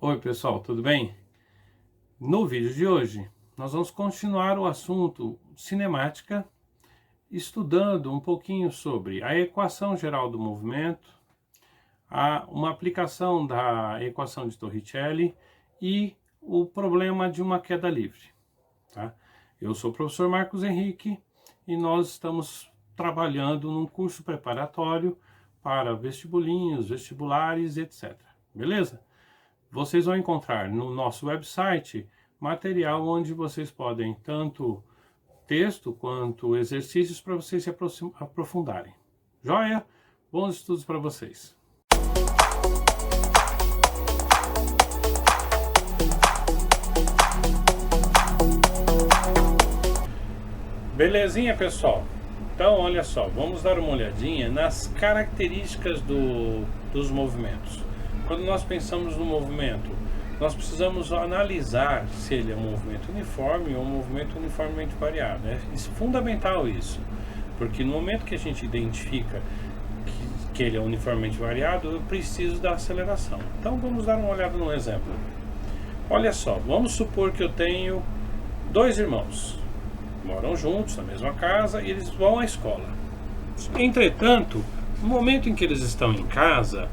Oi pessoal, tudo bem? No vídeo de hoje nós vamos continuar o assunto cinemática, estudando um pouquinho sobre a equação geral do movimento, uma aplicação da equação de Torricelli e o problema de uma queda livre. Tá? Eu sou o professor Marcos Henrique e nós estamos trabalhando num curso preparatório para vestibulinhos, vestibulares, etc. Beleza? Vocês vão encontrar no nosso website material onde vocês podem tanto texto quanto exercícios para vocês se aprofundarem. Joia? Bons estudos para vocês! Belezinha, pessoal? Então, olha só, vamos dar uma olhadinha nas características dos movimentos. Quando nós pensamos no movimento, nós precisamos analisar se ele é um movimento uniforme ou um movimento uniformemente variado. É fundamental isso, porque no momento que a gente identifica que ele é uniformemente variado, eu preciso da aceleração. Então vamos dar uma olhada no exemplo. Olha só, vamos supor que eu tenho dois irmãos, moram juntos na mesma casa e eles vão à escola. Entretanto, no momento em que eles estão em casa,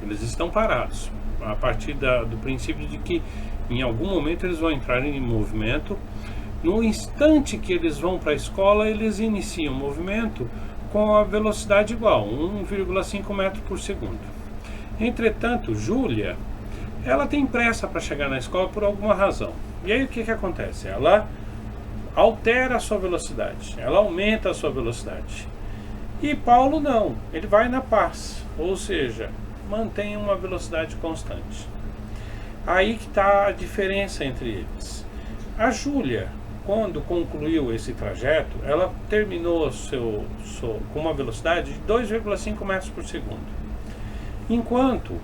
eles estão parados, a partir do princípio de que em algum momento eles vão entrar em movimento. No instante que eles vão para a escola, eles iniciam o movimento com a velocidade igual, 1,5 metros por segundo. Entretanto, Júlia, ela tem pressa para chegar na escola por alguma razão. E aí o que acontece? Ela altera a sua velocidade, ela aumenta a sua velocidade. E Paulo não, ele vai na paz, ou seja, mantém uma velocidade constante. Aí que está a diferença entre eles. A Júlia, quando concluiu esse trajeto, ela terminou com uma velocidade de 2,5 metros por segundo. Enquanto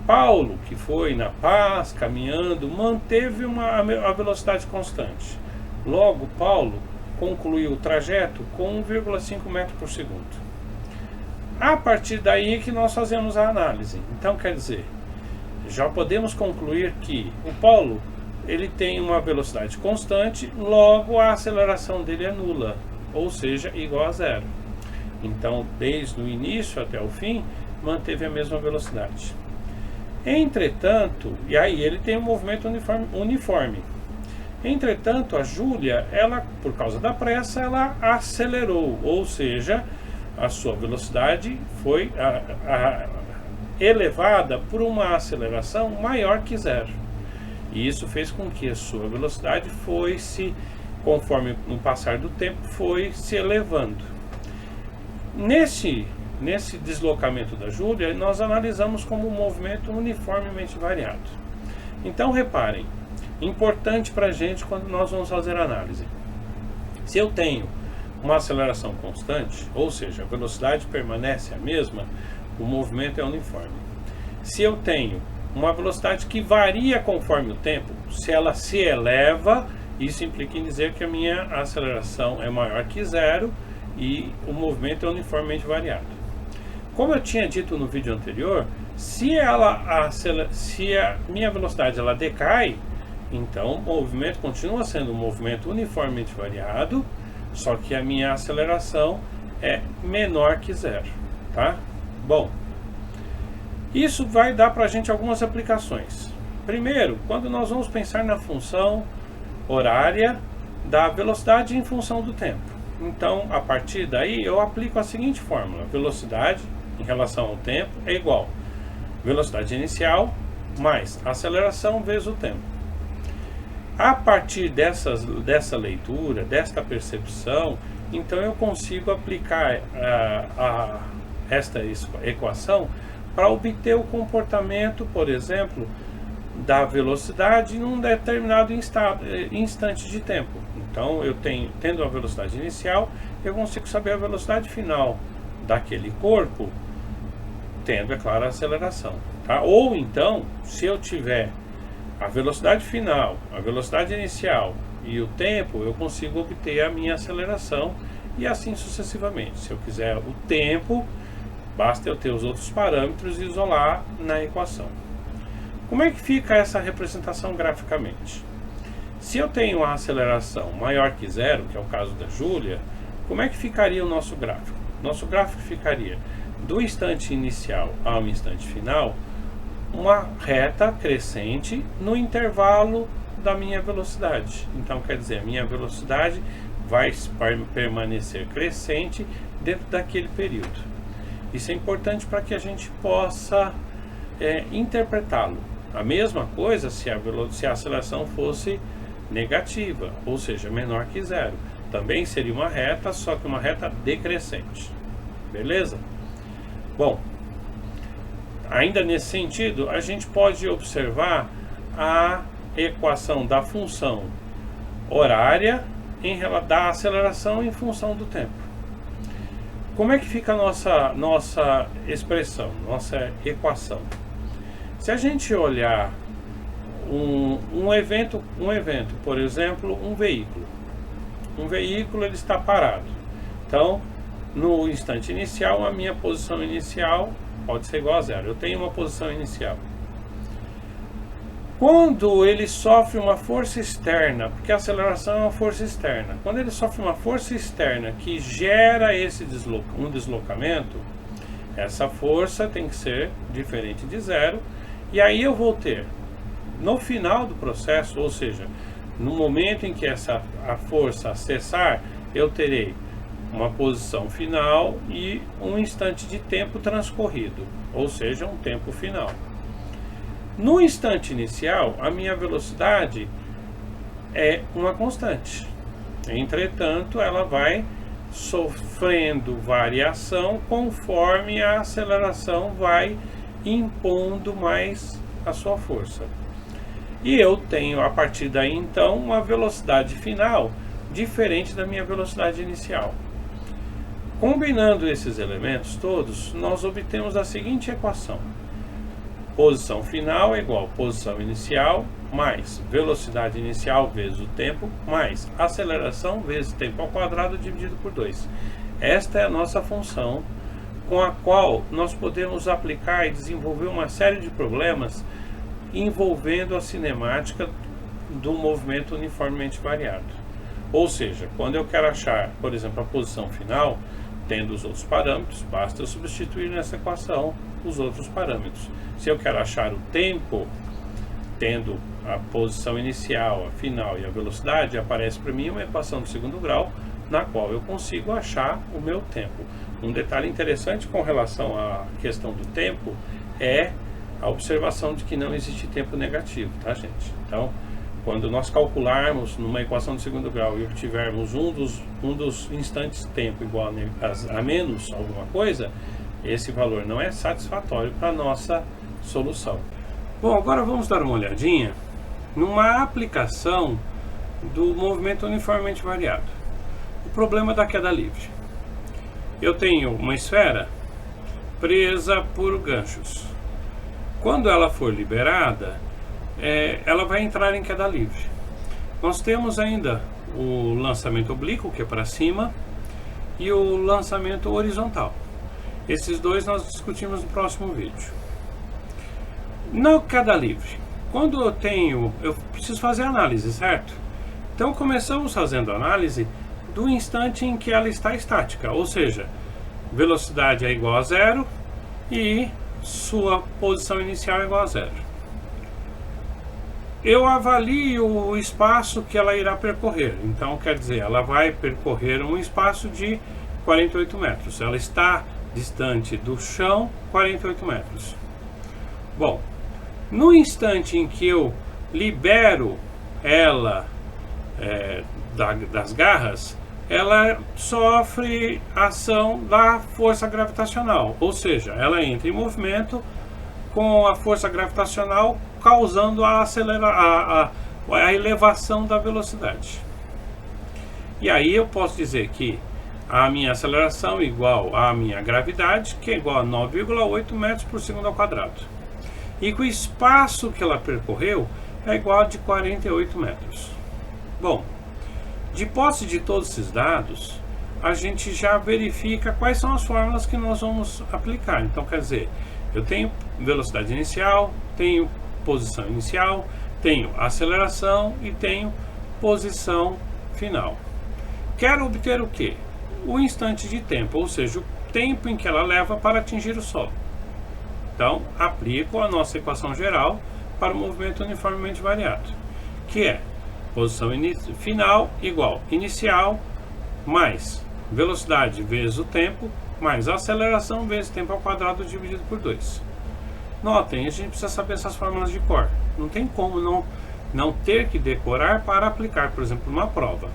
Paulo, que foi na paz, caminhando, manteve a velocidade constante. Logo, Paulo concluiu o trajeto com 1,5 metros por segundo. A partir daí é que nós fazemos a análise. Então, quer dizer, já podemos concluir que o Paulo ele tem uma velocidade constante, logo a aceleração dele é nula, ou seja, igual a zero. Então, desde o início até o fim, manteve a mesma velocidade. Entretanto, e aí ele tem um movimento uniforme. Entretanto, a Júlia, ela, por causa da pressa, ela acelerou, ou seja, a sua velocidade foi elevada por uma aceleração maior que zero. E isso fez com que a sua velocidade conforme no passar do tempo, foi se elevando. Nesse deslocamento da Júlia, nós analisamos como um movimento uniformemente variado. Então, reparem, importante para a gente quando nós vamos fazer a análise. Se eu tenho uma aceleração constante, ou seja, a velocidade permanece a mesma, o movimento é uniforme. Se eu tenho uma velocidade que varia conforme o tempo, se ela se eleva, isso implica em dizer que a minha aceleração é maior que zero e o movimento é uniformemente variado. Como eu tinha dito no vídeo anterior, se a minha velocidade ela decai, então o movimento continua sendo um movimento uniformemente variado, só que a minha aceleração é menor que zero, tá? Bom, isso vai dar para a gente algumas aplicações. Primeiro, quando nós vamos pensar na função horária da velocidade em função do tempo. Então, a partir daí, eu aplico a seguinte fórmula: velocidade em relação ao tempo é igual velocidade inicial mais aceleração vezes o tempo. A partir dessa leitura, desta percepção, então eu consigo aplicar esta equação para obter o comportamento, por exemplo, da velocidade em um determinado instante de tempo. Então, tendo a velocidade inicial, eu consigo saber a velocidade final daquele corpo, tendo, é claro, a aceleração. Tá? Ou então, se eu tiver a velocidade final, a velocidade inicial e o tempo, eu consigo obter a minha aceleração e assim sucessivamente. Se eu quiser o tempo, basta eu ter os outros parâmetros e isolar na equação. Como é que fica essa representação graficamente? Se eu tenho a aceleração maior que zero, que é o caso da Júlia, como é que ficaria o nosso gráfico? Nosso gráfico ficaria do instante inicial ao instante final, uma reta crescente no intervalo da minha velocidade. Então, quer dizer, a minha velocidade vai permanecer crescente dentro daquele período. Isso é importante para que a gente possa interpretá-lo. A mesma coisa se a aceleração fosse negativa, ou seja, menor que zero. Também seria uma reta, só que uma reta decrescente. Beleza? Bom, ainda nesse sentido, a gente pode observar a equação da função horária da aceleração em função do tempo. Como é que fica a nossa expressão, nossa equação? Se a gente olhar um evento, por exemplo, um veículo. Um veículo ele está parado. Então, no instante inicial, a minha posição inicial pode ser igual a zero. Eu tenho uma posição inicial. Quando ele sofre uma força externa, porque a aceleração é uma força externa, quando ele sofre uma força externa que gera um deslocamento, essa força tem que ser diferente de zero, e aí eu vou ter, no final do processo, ou seja, no momento em que a força cessar, eu terei uma posição final e um instante de tempo transcorrido, ou seja, um tempo final. No instante inicial, a minha velocidade é uma constante. Entretanto, ela vai sofrendo variação conforme a aceleração vai impondo mais a sua força. E eu tenho, a partir daí, então, uma velocidade final diferente da minha velocidade inicial. Combinando esses elementos todos, nós obtemos a seguinte equação. Posição final é igual a posição inicial mais velocidade inicial vezes o tempo mais aceleração vezes tempo ao quadrado dividido por 2. Esta é a nossa função com a qual nós podemos aplicar e desenvolver uma série de problemas envolvendo a cinemática do movimento uniformemente variado. Ou seja, quando eu quero achar, por exemplo, a posição final, tendo os outros parâmetros, basta eu substituir nessa equação os outros parâmetros. Se eu quero achar o tempo, tendo a posição inicial, a final e a velocidade, aparece para mim uma equação de segundo grau, na qual eu consigo achar o meu tempo. Um detalhe interessante com relação à questão do tempo é a observação de que não existe tempo negativo, tá, gente? Então, quando nós calcularmos numa equação de segundo grau e obtivermos um dos instantes de tempo igual a menos alguma coisa, esse valor não é satisfatório para a nossa solução. Bom, agora vamos dar uma olhadinha numa aplicação do movimento uniformemente variado. O problema da queda livre. Eu tenho uma esfera presa por ganchos. Quando ela for liberada, ela vai entrar em queda livre. Nós temos ainda o lançamento oblíquo, que é para cima, e o lançamento horizontal. Esses dois nós discutimos no próximo vídeo. Na queda livre, quando eu preciso fazer análise, certo? Então começamos fazendo análise do instante em que ela está estática, ou seja, velocidade é igual a zero e sua posição inicial é igual a zero. Eu avalio o espaço que ela irá percorrer, então quer dizer, ela vai percorrer um espaço de 48 metros, ela está distante do chão 48 metros. Bom, no instante em que eu libero ela das garras, ela sofre ação da força gravitacional, ou seja, ela entra em movimento com a força gravitacional causando a elevação da velocidade. E aí eu posso dizer que a minha aceleração é igual à minha gravidade, que é igual a 9,8 metros por segundo ao quadrado. E que o espaço que ela percorreu é igual a de 48 metros. Bom, de posse de todos esses dados, a gente já verifica quais são as fórmulas que nós vamos aplicar. Então, quer dizer, eu tenho velocidade inicial, tenho posição inicial, tenho aceleração e tenho posição final. Quero obter o quê? O instante de tempo, ou seja, o tempo em que ela leva para atingir o solo. Então, aplico a nossa equação geral para o movimento uniformemente variado, que é posição final igual inicial mais velocidade vezes o tempo mais aceleração vezes tempo ao quadrado dividido por 2. Notem, a gente precisa saber essas fórmulas de cor. Não tem como não ter que decorar para aplicar, por exemplo, uma prova.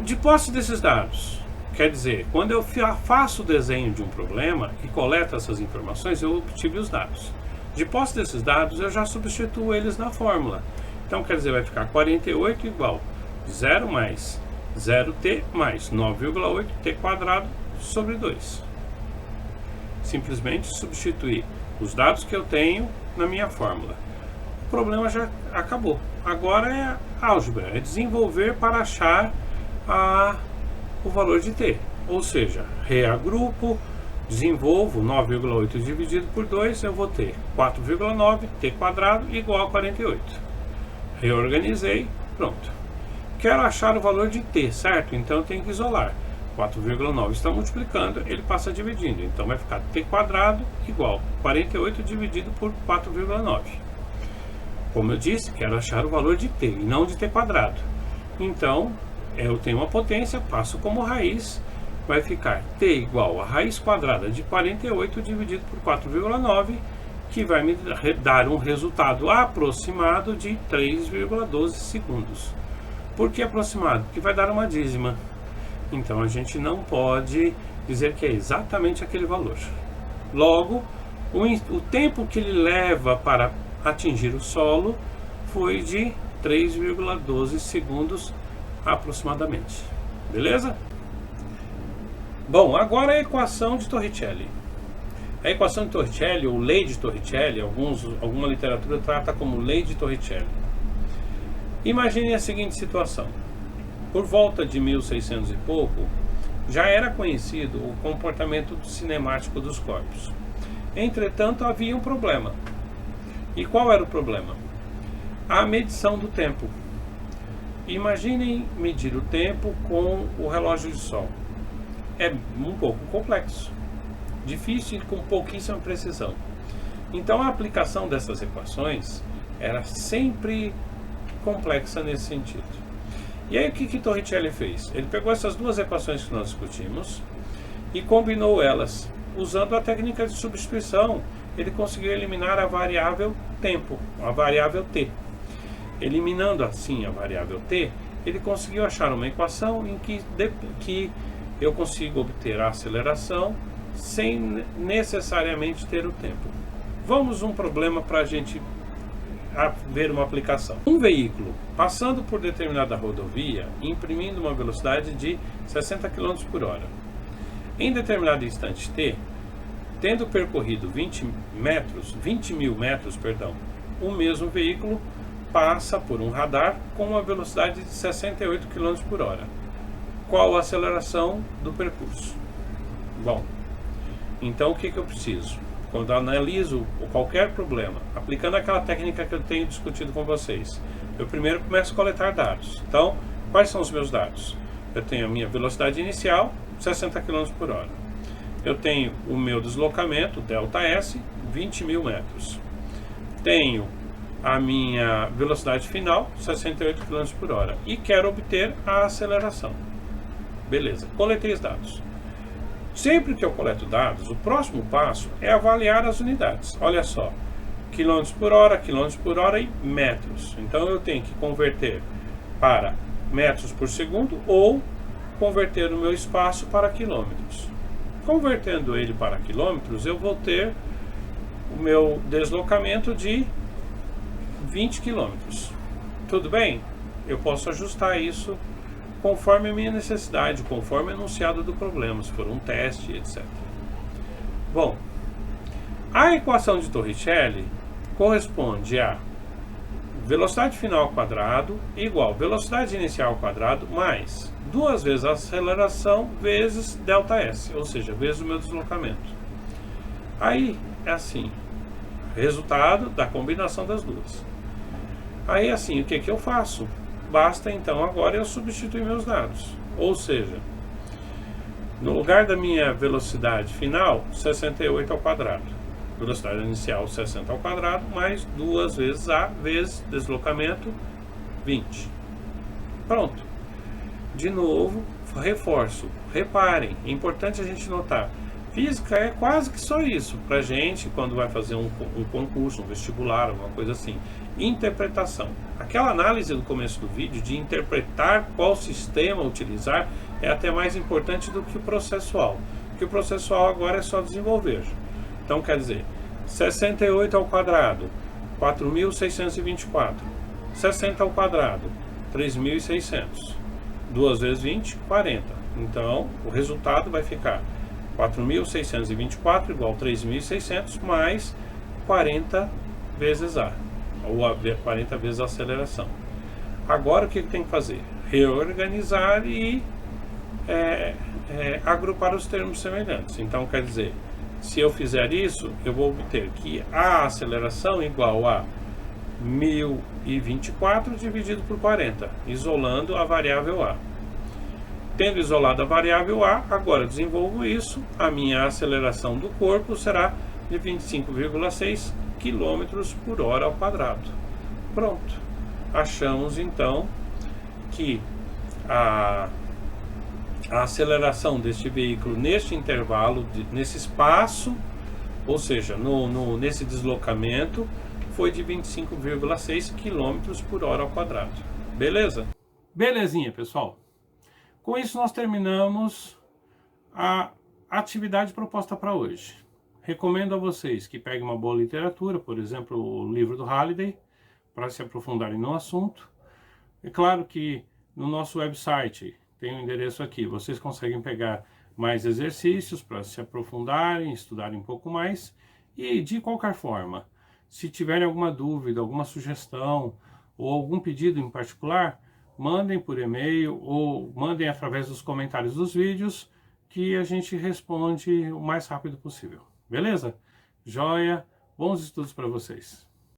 De posse desses dados, quer dizer, quando eu faço o desenho de um problema e coleto essas informações, eu obtive os dados. De posse desses dados, eu já substituo eles na fórmula. Então, quer dizer, vai ficar 48 igual 0 mais 0t mais 9,8t quadrado sobre 2. Simplesmente substituir os dados que eu tenho na minha fórmula. O problema já acabou. Agora é álgebra, é desenvolver para achar o valor de t. Ou seja, reagrupo, desenvolvo 9,8 dividido por 2, eu vou ter 4,9t quadrado igual a 48. Reorganizei, pronto. Quero achar o valor de t, certo? Então eu tenho que isolar. 4,9 está multiplicando, ele passa dividindo. Então vai ficar t quadrado igual 48 dividido por 4,9. Como eu disse, quero achar o valor de t e não de t quadrado. Então eu tenho uma potência, passo como raiz, vai ficar t igual a raiz quadrada de 48 dividido por 4,9, que vai me dar um resultado aproximado de 3,12 segundos. Por que aproximado? Porque vai dar uma dízima. Então a gente não pode dizer que é exatamente aquele valor. Logo, o tempo que ele leva para atingir o solo foi de 3,12 segundos aproximadamente. Beleza? Bom, agora a equação de Torricelli. A equação de Torricelli, ou lei de Torricelli, alguma literatura trata como lei de Torricelli. Imagine a seguinte situação. Por volta de 1600 e pouco, já era conhecido o comportamento cinemático dos corpos. Entretanto, havia um problema. E qual era o problema? A medição do tempo. Imaginem medir o tempo com o relógio de sol. É um pouco complexo, difícil e com pouquíssima precisão. Então a aplicação dessas equações era sempre complexa nesse sentido. E aí o que Torricelli fez? Ele pegou essas duas equações que nós discutimos e combinou elas. Usando a técnica de substituição, ele conseguiu eliminar a variável tempo, a variável t. Eliminando assim a variável t, ele conseguiu achar uma equação em que eu consigo obter a aceleração sem necessariamente ter o tempo. Vamos um problema para a gente ver uma aplicação. Um veículo passando por determinada rodovia imprimindo uma velocidade de 60 km por hora. Em determinado instante t, tendo percorrido 20 mil metros, o mesmo veículo passa por um radar com uma velocidade de 68 km por hora. Qual a aceleração do percurso? Bom, então o que eu preciso? Quando eu analiso qualquer problema, aplicando aquela técnica que eu tenho discutido com vocês, eu primeiro começo a coletar dados. Então, quais são os meus dados? Eu tenho a minha velocidade inicial, 60 km por hora. Eu tenho o meu deslocamento, ΔS, 20 mil metros. Tenho a minha velocidade final, 68 km por hora. E quero obter a aceleração. Beleza, coletei os dados. Sempre que eu coleto dados, o próximo passo é avaliar as unidades. Olha só, quilômetros por hora e metros. Então eu tenho que converter para metros por segundo ou converter o meu espaço para quilômetros. Convertendo ele para quilômetros, eu vou ter o meu deslocamento de 20 quilômetros. Tudo bem? Eu posso ajustar isso conforme a minha necessidade, conforme o enunciado do problema, se for um teste, etc. Bom, a equação de Torricelli corresponde a velocidade final ao quadrado igual velocidade inicial ao quadrado mais 2 vezes a aceleração vezes ΔS, ou seja, vezes o meu deslocamento. Aí é assim, resultado da combinação das duas. Aí assim, o que eu faço? Basta então agora eu substituir meus dados. Ou seja, no lugar da minha velocidade final, 68 ao quadrado. Velocidade inicial 60 ao quadrado, mais 2 vezes A, vezes deslocamento 20. Pronto. De novo, reforço. Reparem, é importante a gente notar. Física é quase que só isso. Pra gente, quando vai fazer um concurso, um vestibular, alguma coisa assim. Interpretação. Aquela análise do começo do vídeo, de interpretar qual sistema utilizar, é até mais importante do que o processual. Porque o processual agora é só desenvolver. Então, quer dizer, 68 ao quadrado, 4.624. 60 ao quadrado, 3.600. 2 vezes 20, 40. Então, o resultado vai ficar 4.624 igual a 3.600 mais 40 vezes A, ou 40 vezes a aceleração. Agora, o que tem que fazer? Reorganizar e agrupar os termos semelhantes. Então, quer dizer, se eu fizer isso, eu vou obter que a aceleração igual a 1.024 dividido por 40, isolando a variável A. Tendo isolado a variável A, agora desenvolvo isso, a minha aceleração do corpo será de 25,6 km por hora ao quadrado. Pronto. Achamos então que a aceleração deste veículo neste intervalo, nesse espaço, ou seja, nesse deslocamento, foi de 25,6 km por hora ao quadrado. Beleza? Belezinha, pessoal. Com isso nós terminamos a atividade proposta para hoje. Recomendo a vocês que peguem uma boa literatura, por exemplo, o livro do Halliday, para se aprofundarem no assunto. É claro que no nosso website, tem um endereço aqui, vocês conseguem pegar mais exercícios para se aprofundarem, estudarem um pouco mais. E de qualquer forma, se tiverem alguma dúvida, alguma sugestão ou algum pedido em particular, mandem por e-mail ou mandem através dos comentários dos vídeos que a gente responde o mais rápido possível. Beleza? Joia? Bons estudos para vocês!